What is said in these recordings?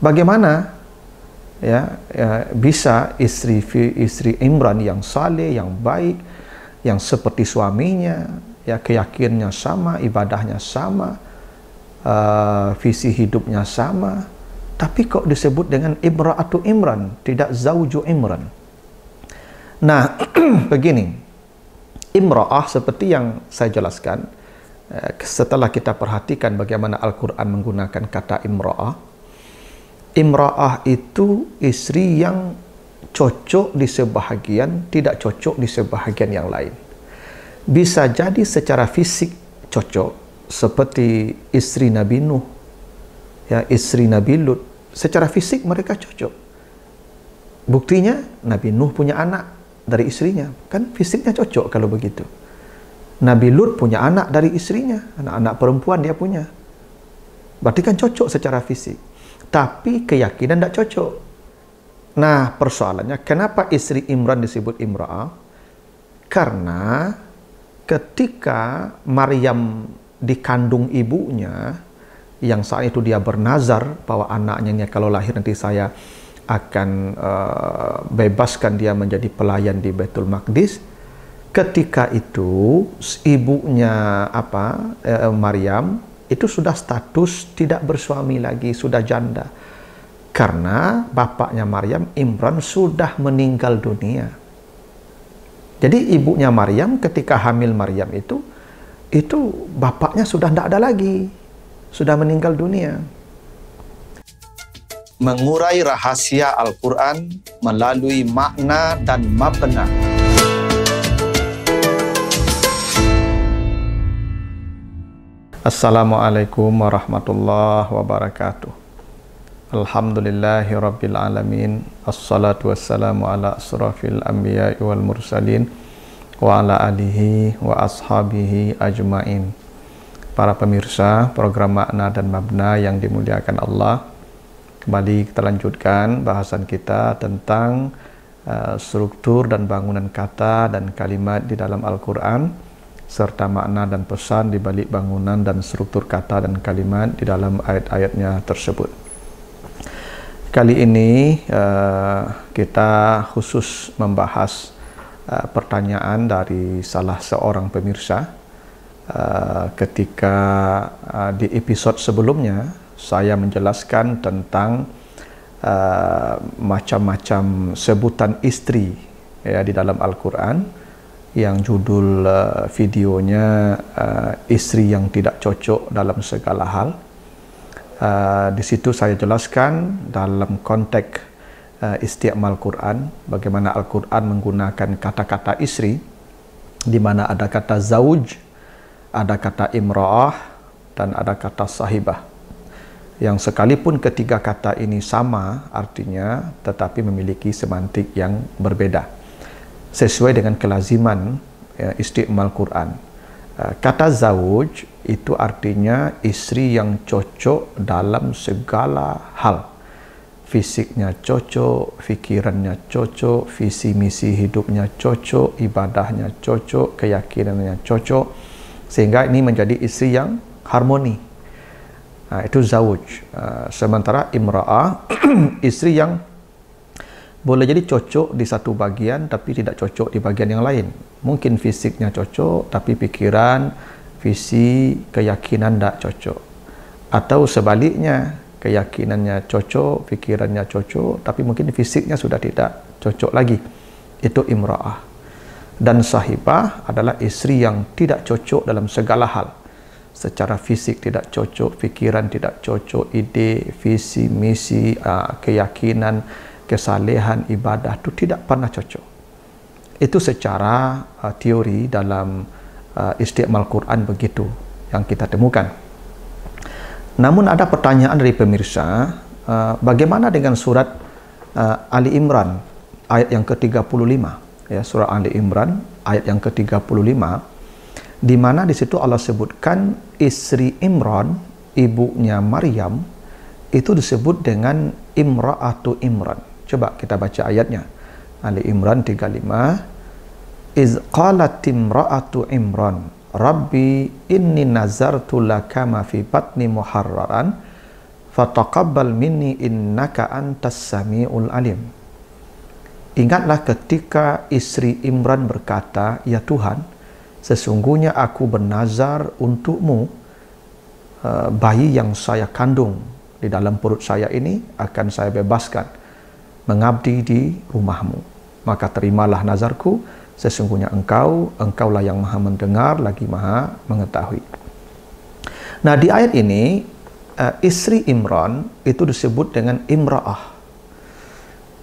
Bagaimana bisa istri Imran yang saleh, yang baik, yang seperti suaminya, keyakinannya sama, ibadahnya sama, visi hidupnya sama, tapi kok disebut dengan imra'atu Imran, tidak zauju Imran. Nah, begini, imra'ah seperti yang saya jelaskan, setelah kita perhatikan bagaimana Al-Quran menggunakan kata imra'ah, imra'ah itu istri yang cocok di sebahagian, tidak cocok di sebahagian yang lain. Bisa jadi secara fisik cocok, seperti istri Nabi Nuh, istri Nabi Lut. Secara fisik mereka cocok. Buktinya Nabi Nuh punya anak dari istrinya, kan fisiknya cocok kalau begitu. Nabi Lut punya anak dari istrinya, anak-anak perempuan dia punya. Berarti kan cocok secara fisik. Tapi keyakinan tidak cocok. Nah, persoalannya kenapa istri Imran disebut imra'ah? Karena ketika Maryam dikandung ibunya, yang saat itu dia bernazar bahwa anaknya ini kalau lahir nanti saya akan bebaskan dia menjadi pelayan di Baitul Maqdis. Ketika itu ibunya Maryam itu sudah status tidak bersuami lagi, sudah janda. Karena bapaknya Maryam, Imran, sudah meninggal dunia. Jadi ibunya Maryam ketika hamil Maryam itu bapaknya sudah tidak ada lagi, sudah meninggal dunia. Mengurai rahasia Al-Quran melalui makna dan mabna. Assalamualaikum warahmatullahi wabarakatuh. Alhamdulillahi rabbil alamin. Assalatu wassalamu ala asrafil anbiya wal mursalin wa ala alihi wa ashabihi ajmain. Para pemirsa program Makna dan Mabna yang dimuliakan Allah, kembali kita lanjutkan bahasan kita tentang struktur dan bangunan kata dan kalimat di dalam Al-Quran, serta makna dan pesan di balik bangunan dan struktur kata dan kalimat di dalam ayat-ayatnya tersebut. Kali ini kita khusus membahas pertanyaan dari salah seorang pemirsa. Ketika di episode sebelumnya saya menjelaskan tentang macam-macam sebutan istri di dalam Al-Quran, yang judul videonya istri yang tidak cocok dalam segala hal. Di situ saya jelaskan dalam konteks isti'mal Quran, bagaimana Al-Quran menggunakan kata-kata istri, di mana ada kata zauj, ada kata imra'ah, dan ada kata sahibah. Yang sekalipun ketiga kata ini sama artinya, tetapi memiliki semantik yang berbeda sesuai dengan kelaziman isti'mal Quran. Kata zawuj itu artinya istri yang cocok dalam segala hal. Fisiknya cocok, fikirannya cocok, visi misi hidupnya cocok, ibadahnya cocok, keyakinannya cocok, sehingga ini menjadi istri yang harmoni. Itu zawuj. Sementara imra'ah istri yang boleh jadi cocok di satu bagian tapi tidak cocok di bagian yang lain. Mungkin fisiknya cocok tapi pikiran, visi, keyakinan tidak cocok. Atau sebaliknya, keyakinannya cocok, pikirannya cocok tapi mungkin fisiknya sudah tidak cocok lagi. Itu imra'ah. Dan sahibah adalah istri yang tidak cocok dalam segala hal. Secara fisik tidak cocok, pikiran tidak cocok, ide, visi, misi, keyakinan, kesalehan, ibadah itu tidak pernah cocok. Itu secara teori dalam isti'mal Quran begitu yang kita temukan. Namun ada pertanyaan dari pemirsa, bagaimana dengan surat Ali Imran ayat yang ke-35, surah Ali Imran ayat yang ke-35, di mana di situ Allah sebutkan istri Imran, ibunya Maryam, itu disebut dengan imra'atu Imran. Coba kita baca ayatnya. Ali Imran 35. Iz qalat imra'atu Imran, Rabbi inni nazartu laka ma fi batni muharraran fataqabbal minni innaka antas samiul alim. Ingatlah ketika istri Imran berkata, ya Tuhan, sesungguhnya aku bernazar untukmu, bayi yang saya kandung di dalam perut saya ini akan saya bebaskan mengabdi di rumahmu. Maka terimalah nazarku, sesungguhnya engkaulah yang maha mendengar lagi maha mengetahui. Nah, di ayat ini istri Imran itu disebut dengan imra'ah,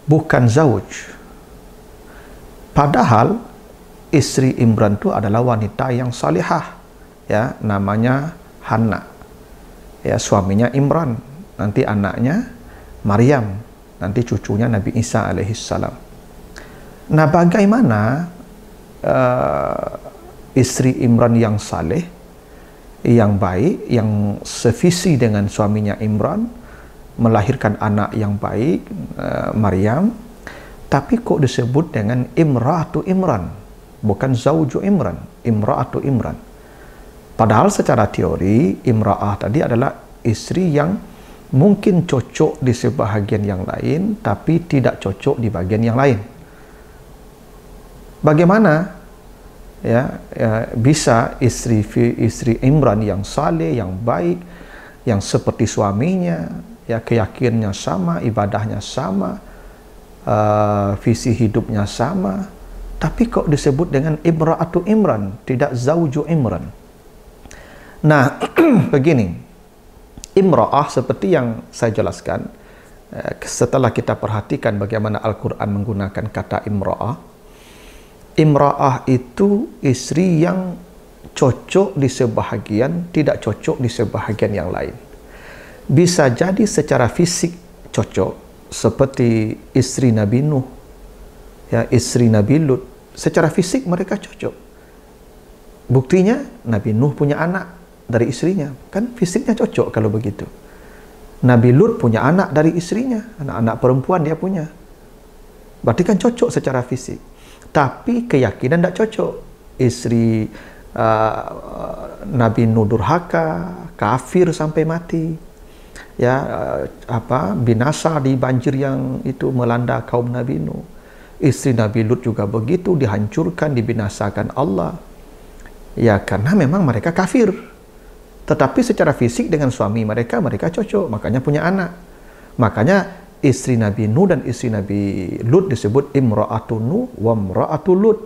bukan zauj. Padahal istri Imran itu adalah wanita yang salihah, ya, namanya Hannah, ya, suaminya Imran, nanti anaknya Maryam, nanti cucunya Nabi Isa alaihissalam. Nah, bagaimana istri Imran yang saleh, yang baik, yang sevisi dengan suaminya Imran, melahirkan anak yang baik, Maryam, tapi kok disebut dengan imra'atu Imran, bukan zauju Imran, imra'atu Imran. Padahal secara teori, imra'ah tadi adalah istri yang mungkin cocok di sebahagian yang lain, tapi tidak cocok di bagian yang lain. Bagaimana bisa istri Imran yang saleh, yang baik, yang seperti suaminya, ya, keyakinannya sama, ibadahnya sama, visi hidupnya sama, tapi kok disebut dengan imra'atu Imran, tidak zauju Imran. Nah, begini, imra'ah seperti yang saya jelaskan, setelah kita perhatikan bagaimana Al-Quran menggunakan kata imra'ah, imra'ah itu istri yang cocok di sebahagian, tidak cocok di sebahagian yang lain. Bisa jadi secara fisik cocok, seperti istri Nabi Nuh, ya, istri Nabi Lut, secara fisik mereka cocok. Buktinya Nabi Nuh punya anak dari istrinya, kan fisiknya cocok kalau begitu. Nabi Lut punya anak dari istrinya, anak-anak perempuan dia punya, berarti kan cocok secara fisik. Tapi keyakinan tidak cocok. Istri Nabi Nuh durhaka, kafir sampai mati, ya, binasa di banjir yang itu melanda kaum Nabi Nuh. Istri Nabi Lut juga begitu, dihancurkan, dibinasakan Allah, ya, karena memang mereka kafir. Tetapi secara fisik dengan suami mereka cocok, makanya punya anak. Makanya istri Nabi Nuh dan istri Nabi Lut disebut imra'atu Nuh wa imra'atu Lut.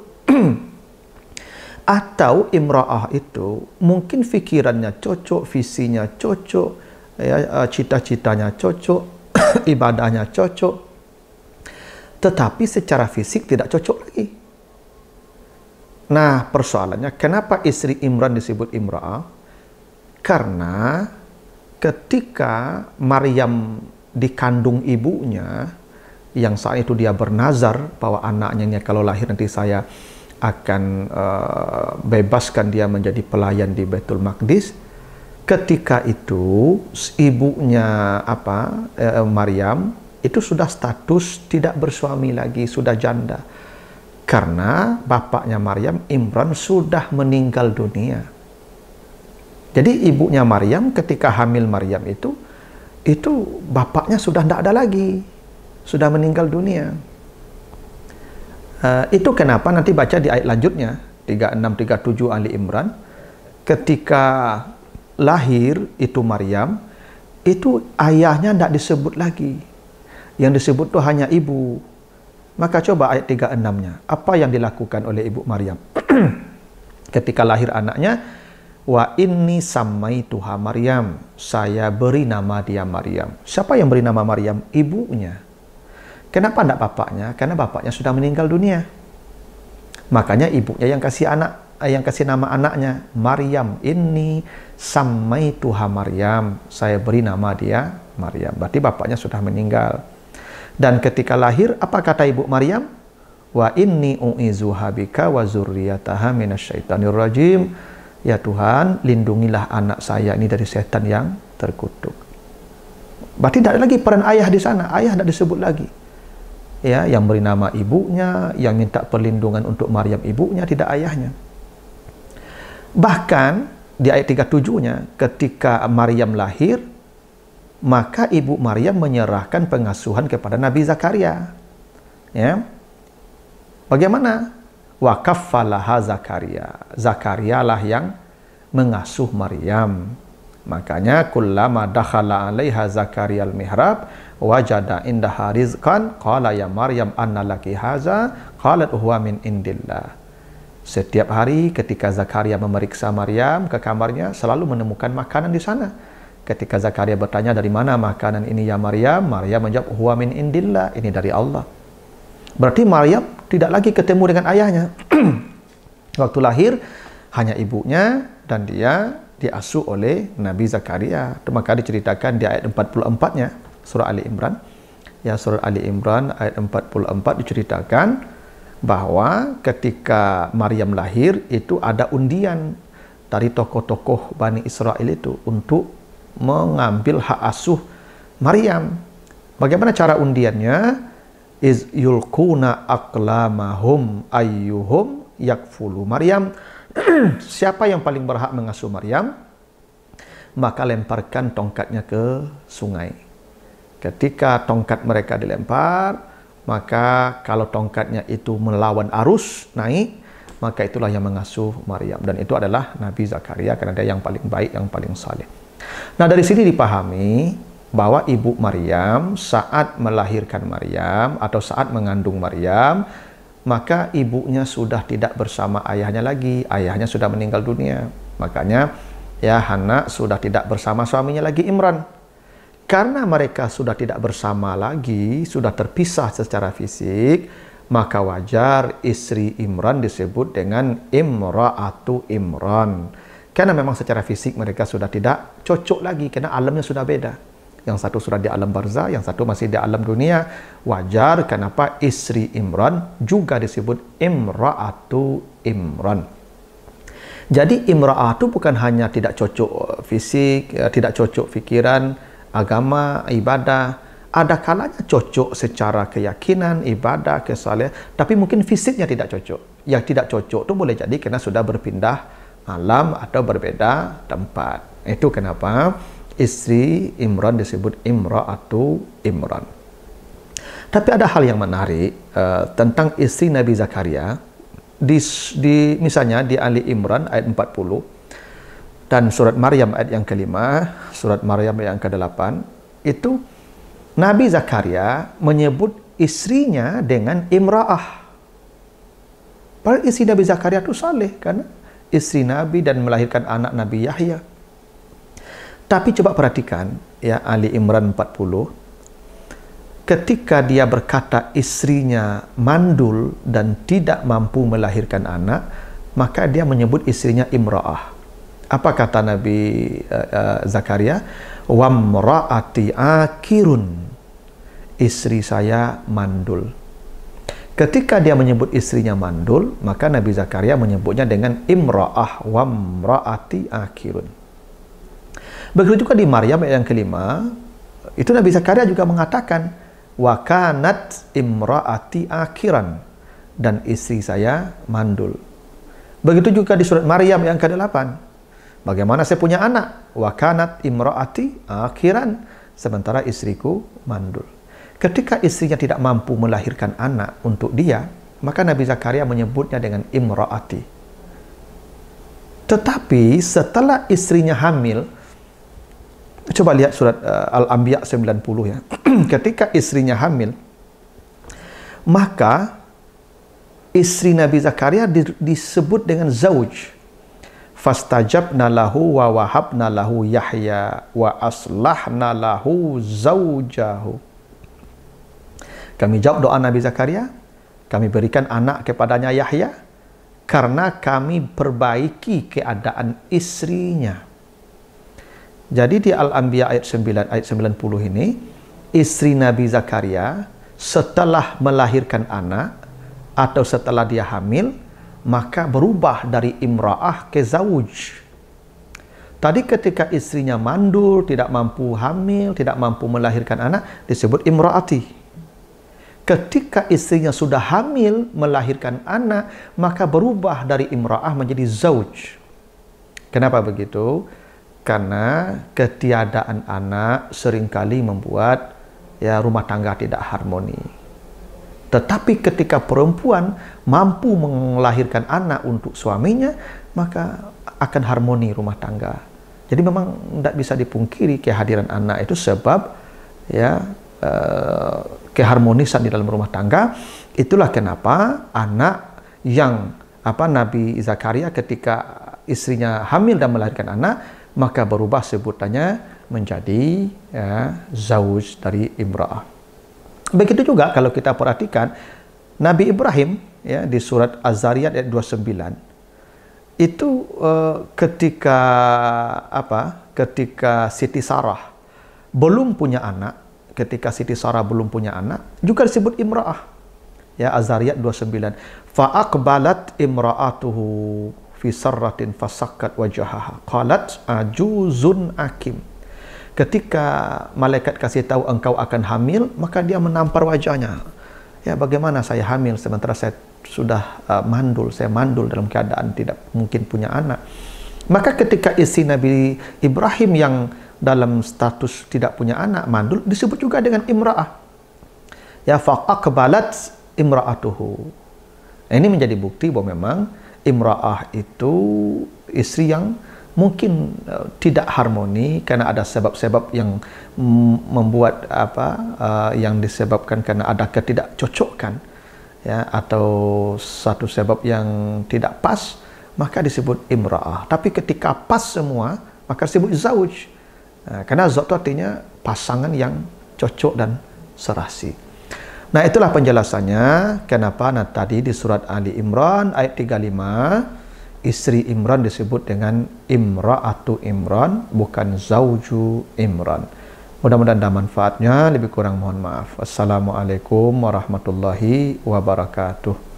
Atau imra'ah itu mungkin fikirannya cocok, visinya cocok, ya, cita-citanya cocok, ibadahnya cocok, tetapi secara fisik tidak cocok lagi. Nah, persoalannya kenapa istri Imran disebut imra'ah? Karena ketika Maryam dikandung ibunya, yang saat itu dia bernazar bahwa anaknya kalau lahir nanti saya akan bebaskan dia menjadi pelayan di Baitul Maqdis. Ketika itu ibunya Maryam itu sudah status tidak bersuami lagi, sudah janda, karena bapaknya Maryam, Imran, sudah meninggal dunia. Jadi ibunya Maryam ketika hamil Maryam itu bapaknya sudah tidak ada lagi, sudah meninggal dunia. Itu kenapa nanti baca di ayat lanjutnya 36-37 Ali Imran, ketika lahir itu Maryam, itu ayahnya tidak disebut lagi, yang disebut itu hanya ibu. Maka coba ayat 36-nya, apa yang dilakukan oleh ibu Maryam ketika lahir anaknya? Wa inni sammaituha Maryam, saya beri nama dia Maryam. Siapa yang beri nama Maryam? Ibunya. Kenapa tidak bapaknya? Karena bapaknya sudah meninggal dunia. Makanya ibunya yang kasih nama anaknya Maryam. Inni sammaituha Maryam, saya beri nama dia Maryam. Berarti bapaknya sudah meninggal. Dan ketika lahir, apa kata ibu Maryam? Wa inni u'izuha bika wa zurriyataha minasyaitonir rajim. Ya Tuhan, lindungilah anak saya ini dari setan yang terkutuk. Berarti tidak ada lagi peran ayah di sana. Ayah tidak disebut lagi. Ya, yang beri nama ibunya, yang minta perlindungan untuk Maryam ibunya, tidak ayahnya. Bahkan di ayat 37-nya, ketika Maryam lahir, maka ibu Maryam menyerahkan pengasuhan kepada Nabi Zakaria. Ya. Bagaimana? Wa kaffalaha Zakaria. Zakaria lah yang mengasuh Maryam. Makanya kullama dakhala 'alaiha Zakaria al-mihrab wajada indaha rizqan qala ya Maryam anna laki haza qalat huwa min indillah. Setiap hari ketika Zakaria memeriksa Maryam ke kamarnya selalu menemukan makanan di sana. Ketika Zakaria bertanya dari mana makanan ini ya Maryam, Maryam menjawab huwa min indillah, ini dari Allah. Berarti Maryam tidak lagi ketemu dengan ayahnya. Waktu lahir hanya ibunya dan dia diasuh oleh Nabi Zakaria. Maka diceritakan di ayat 44-nya surah Ali Imran. Ya, surah Ali Imran ayat 44 diceritakan bahwa ketika Maryam lahir itu ada undian dari tokoh-tokoh Bani Israel itu untuk mengambil hak asuh Maryam. Bagaimana cara undiannya? Iz yulquna aqlamahum ayyuhum yakfulu Maryam. Siapa yang paling berhak mengasuh Maryam, maka lemparkan tongkatnya ke sungai. Ketika tongkat mereka dilempar, maka kalau tongkatnya itu melawan arus naik, maka itulah yang mengasuh Maryam. Dan itu adalah Nabi Zakaria, karena dia yang paling baik, yang paling saleh. Nah, dari sini dipahami bahwa ibu Maryam saat melahirkan Maryam atau saat mengandung Maryam, maka ibunya sudah tidak bersama ayahnya lagi. Ayahnya sudah meninggal dunia. Makanya ya Hana sudah tidak bersama suaminya lagi Imran. Karena mereka sudah tidak bersama lagi, sudah terpisah secara fisik, maka wajar istri Imran disebut dengan Imra'atu Imran. Karena memang secara fisik mereka sudah tidak cocok lagi, karena alamnya sudah beda. Yang satu sudah di alam barzah, yang satu masih di alam dunia. Wajar kenapa istri Imran juga disebut Imra'atu Imran. Jadi Imra'atu bukan hanya tidak cocok fisik, tidak cocok fikiran, agama, ibadah. Ada kalanya cocok secara keyakinan, ibadah, kesalehan, tapi mungkin fisiknya tidak cocok. Yang tidak cocok itu boleh jadi karena sudah berpindah alam atau berbeda tempat. Itu kenapa istri Imran disebut Imra'atu Imran. Tapi ada hal yang menarik tentang istri Nabi Zakaria. Misalnya di Ali Imran ayat 40 dan surat Maryam ayat yang kelima, surat Maryam ayat yang ke-8, itu Nabi Zakaria menyebut istrinya dengan Imra'ah. Padahal istri Nabi Zakaria itu saleh, karena istri Nabi dan melahirkan anak Nabi Yahya. Tapi coba perhatikan ya Ali Imran 40, ketika dia berkata istrinya mandul dan tidak mampu melahirkan anak, maka dia menyebut istrinya Imra'ah. Apa kata Nabi Zakaria? Wamra'ati akirun, istri saya mandul. Ketika dia menyebut istrinya mandul, maka Nabi Zakaria menyebutnya dengan Imra'ah wamra'ati akirun. Begitu juga di Maryam ayat yang kelima, itu Nabi Zakaria juga mengatakan wa kanat imra'ati akhiran, dan istri saya mandul. Begitu juga di surat Maryam yang ke-8, bagaimana saya punya anak? Wa kanat imra'ati akhiran, sementara istriku mandul. Ketika istrinya tidak mampu melahirkan anak untuk dia, maka Nabi Zakaria menyebutnya dengan imra'ati. Tetapi setelah istrinya hamil, coba lihat surat Al-Anbiya 90 ya. Ketika istrinya hamil, maka istri Nabi Zakaria disebut dengan zauj. Fastajabna lahu wa wahabna lahu Yahya wa aslahna lahu zaujahu. Kami jawab doa Nabi Zakaria, kami berikan anak kepadanya Yahya karena kami perbaiki keadaan istrinya. Jadi di Al-Anbiya ayat 9, ayat 90 ini, istri Nabi Zakaria setelah melahirkan anak atau setelah dia hamil, maka berubah dari imra'ah ke zauj. Tadi ketika istrinya mandul, tidak mampu hamil, tidak mampu melahirkan anak, disebut imra'ati. Ketika istrinya sudah hamil, melahirkan anak, maka berubah dari imra'ah menjadi zauj. Kenapa begitu? Karena ketiadaan anak seringkali membuat ya rumah tangga tidak harmoni. Tetapi ketika perempuan mampu melahirkan anak untuk suaminya, maka akan harmoni rumah tangga. Jadi memang tidak bisa dipungkiri kehadiran anak itu sebab ya keharmonisan di dalam rumah tangga. Itulah kenapa anak yang Nabi Zakaria ketika istrinya hamil dan melahirkan anak, maka berubah sebutannya menjadi ya, zauj dari imra'ah. Begitu juga kalau kita perhatikan Nabi Ibrahim ya, di surat Az-Zariyat ayat 29 itu ketika Siti Sarah belum punya anak, juga disebut imra'ah. Ya, Az-Zariyat 29. Fa'aqbalat imra'atuhu fi sarratin fasakkat wajahaha qalat ajuzun akim. Ketika malaikat kasih tahu engkau akan hamil, maka dia menampar wajahnya. Ya, bagaimana saya hamil sementara saya sudah mandul, saya mandul dalam keadaan tidak mungkin punya anak. Maka ketika istri Nabi Ibrahim yang dalam status tidak punya anak, mandul, disebut juga dengan imra'ah. Ya, faqabalat imra'atuhu. Ini menjadi bukti bahwa memang imra'ah itu istri yang mungkin tidak harmoni karena ada sebab-sebab yang membuat yang disebabkan karena ada ketidakcocokan ya, atau satu sebab yang tidak pas, maka disebut imra'ah. Tapi ketika pas semua, maka disebut zauj. Karena zauj itu artinya pasangan yang cocok dan serasi. Nah, itulah penjelasannya kenapa tadi di surat Ali Imran ayat 35 istri Imran disebut dengan imra'atu Imran, bukan zauju Imran. Mudah-mudahan ada manfaatnya, lebih kurang mohon maaf. Assalamualaikum warahmatullahi wabarakatuh.